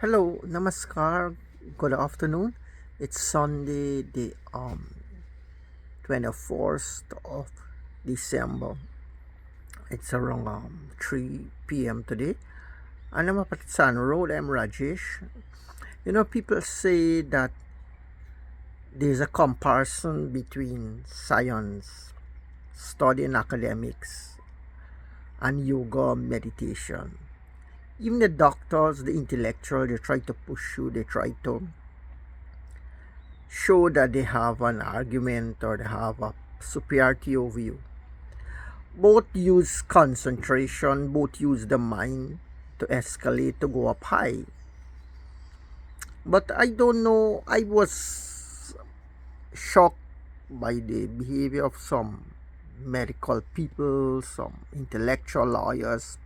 Hello, namaskar, good afternoon. It's Sunday, the 24th of December. It's around 3 p.m. today. And I'm up at San Road. I'm Rajesh. People say that there's a comparison between science, studying academics, and yoga meditation. Even the doctors, the intellectual, they try to push you, they try to show that they have an argument or they have a superiority over you. Both use concentration, both use the mind to escalate, to go up high. But I don't know, I was shocked by the behavior of some medical people, some intellectual lawyers,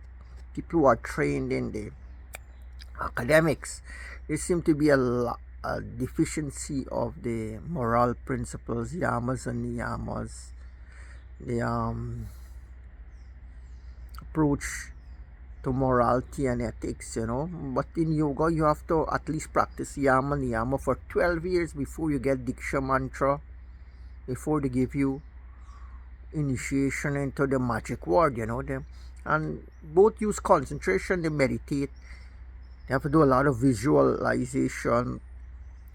people who are trained in the academics. There seem to be a deficiency of the moral principles, yamas and niyamas, the approach to morality and ethics. But in yoga, you have to at least practice yama niyama for 12 years before you get Diksha mantra, before they give you initiation into the magic word. And both use concentration, they meditate, they have to do a lot of visualization,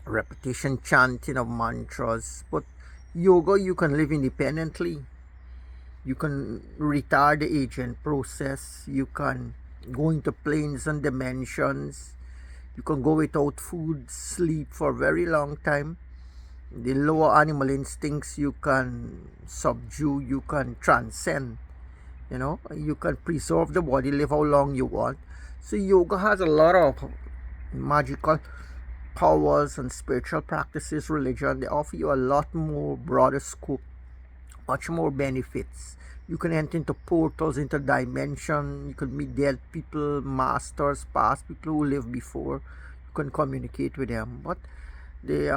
repetition, chanting of mantras. But yoga, you can live independently. You can retard the aging process. You can go into planes and dimensions. You can go without food, sleep for a very long time. The lower animal instincts you can subdue, you can transcend. You can preserve the body, live how long you want. So yoga has a lot of magical powers and spiritual practices. Religion, they offer you a lot more broader scope, much more benefits. You can enter into portals, into dimension. You can meet dead people, masters, past people who lived before. You can communicate with them. But the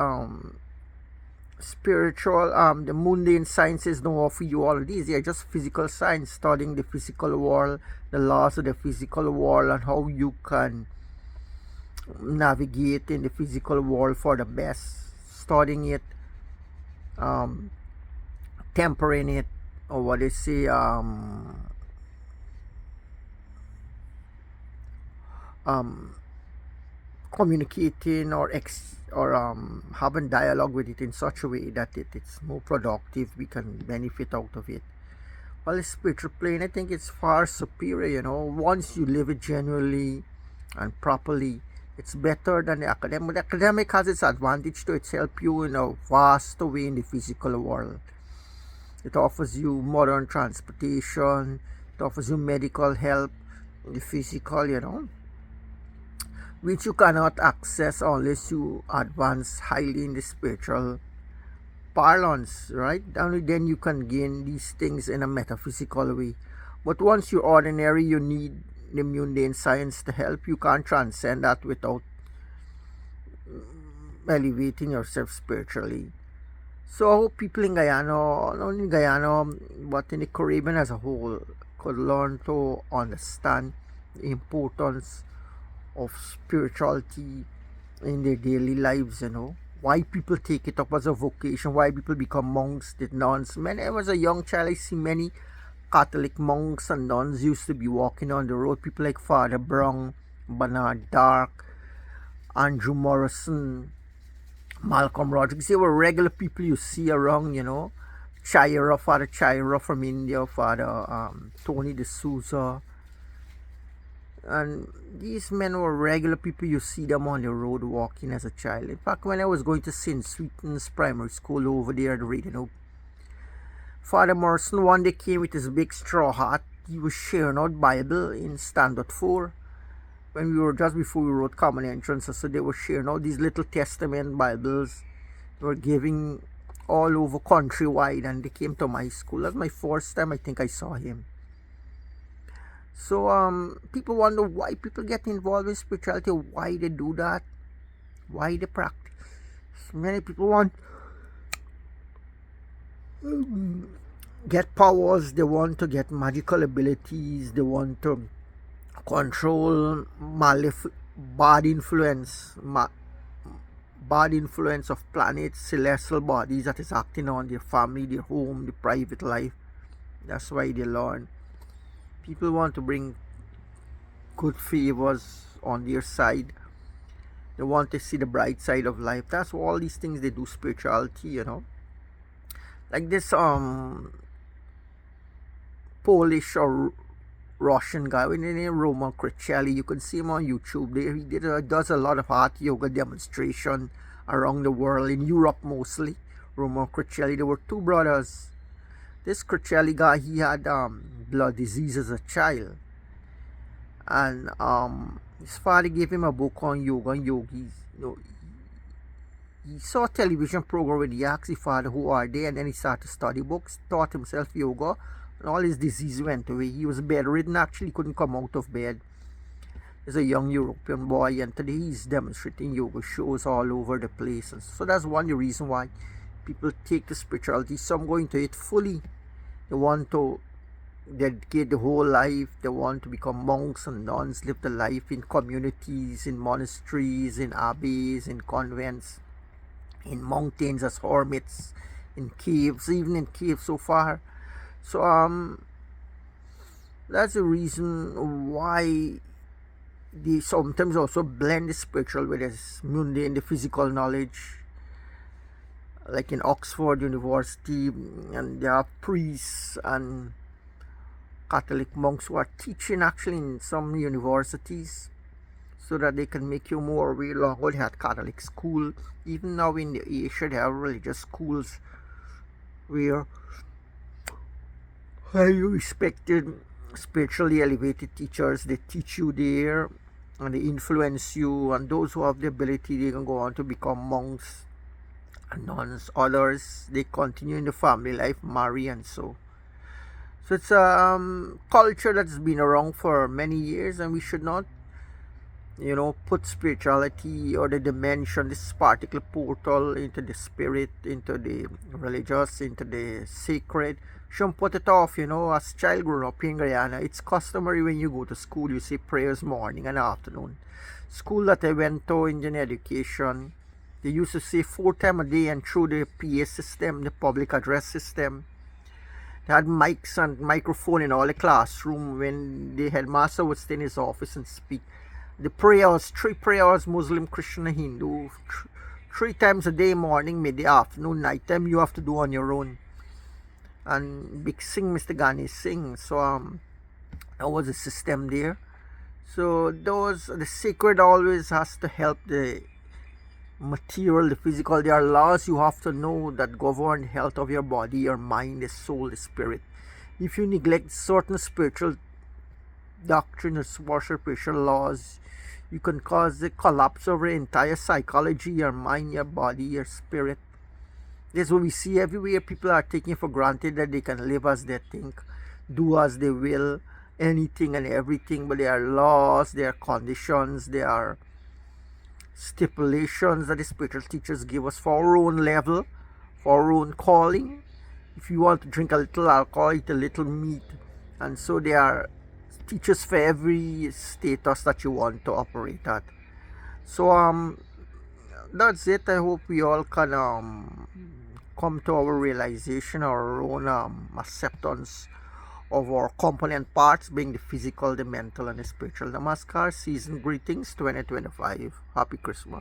spiritual, the mundane sciences don't offer you all of these. They are just physical science, studying the physical world, the laws of the physical world, and how you can navigate in the physical world for the best. Studying it, um, tempering it, or what they say, um, communicating or having dialogue with it in such a way that it's more productive. We can benefit out of it. While the spiritual plane, I think it's far superior. Once you live it genuinely and properly, it's better than the academic. The academic has its advantage to it help you in a vast way in the physical world. It offers you modern transportation, it offers you medical help in the physical, which you cannot access unless you advance highly in the spiritual parlance, right? Only then you can gain these things in a metaphysical way. But once you're ordinary, you need the mundane science to help. You can't transcend that without elevating yourself spiritually. So I hope people in Guyana, not only in Guyana, but in the Caribbean as a whole, could learn to understand the importance of spirituality in their daily lives. Why people take it up as a vocation, why people become monks, the nuns. When I was a young child, I see many Catholic monks and nuns used to be walking on the road. People like Father Brown, Bernard Dark, Andrew Morrison, Malcolm Rodriguez. They were regular people you see around. Chaira, Father Chaira from India, Father Tony D'Souza. And these men were regular people. You see them on the road walking as a child. In fact, when I was going to St. Sweetens Primary School over there at Reading, Father Morrison one day came with his big straw hat. He was sharing out Bible in Standard 4 when we were just before we wrote Common Entrance. So they were sharing out these little Testament Bibles. They were giving all over countrywide, and they came to my school. That's my first time I think I saw him. So people wonder why people get involved in spirituality, why they do that, why they practice. Many people want get powers, they want to get magical abilities, they want to control bad influence, bad influence of planets, celestial bodies that is acting on their family, their home, their private life. That's why they learn. People want to bring good favors on their side. They want to see the bright side of life. That's all these things they do spirituality, like this Polish or Russian guy with the name Roman Cricelli. You can see him on YouTube. Does a lot of hot yoga demonstration around the world, in Europe mostly. Roman Cricelli. There were two brothers. This Cricelli guy, he had blood disease as a child, and his father gave him a book on yoga and yogis. He saw a television program where he asked his father, who are they? And then he started to study books, taught himself yoga, and all his disease went away. He was bedridden, actually couldn't come out of bed. He's a young European boy, and today he's demonstrating yoga shows all over the place. And so that's one of the reasons why people take the spirituality. Some go into it fully. They want to dedicate the whole life. They want to become monks and nuns, live the life in communities, in monasteries, in abbeys, in convents, in mountains as hermits, in caves, even in caves so far. So that's the reason why they sometimes also blend the spiritual with the mundane, the physical knowledge. Like in Oxford University, and there are priests and Catholic monks who are teaching actually in some universities, so that they can make you more aware. Long ago they had Catholic school. Even now in Asia they have religious schools where highly respected, spiritually elevated teachers, they teach you there and they influence you, and those who have the ability, they can go on to become monks and nuns. Others, they continue in the family life, marry, and so it's a culture that's been around for many years, and we should not put spirituality or the dimension, this particular portal, into the spirit, into the religious, into the sacred. Shouldn't put it off. As child growing up in Guyana, it's customary when you go to school, you say prayers morning and afternoon. School that I went to, Indian education, they used to say 4 times a day, and through the PA system, the public address system, they had mics and microphone in all the classroom. When the headmaster would stay in his office and speak, the prayers, 3 prayers, Muslim, Christian, and Hindu, 3 times a day, morning, midday, afternoon, night time, you have to do on your own. And big sing, Mr. Ghani sing. So that was the system there. So the sacred always has to help the material, the physical. There are laws you have to know that govern the health of your body, your mind, the soul, the spirit. If you neglect certain spiritual doctrines, worship, spiritual laws, you can cause the collapse of your entire psychology, your mind, your body, your spirit. This is what we see everywhere. People are taking for granted that they can live as they think, do as they will, anything and everything. But there are laws, there are conditions, there are stipulations that the spiritual teachers give us for our own level, for our own calling. If you want to drink a little alcohol, eat a little meat. And so there are teachers for every status that you want to operate at. So that's it. I hope we all can come to our realization, our own acceptance of our component parts, being the physical, the mental, and the spiritual. Namaskar, season greetings 2025. Happy Christmas.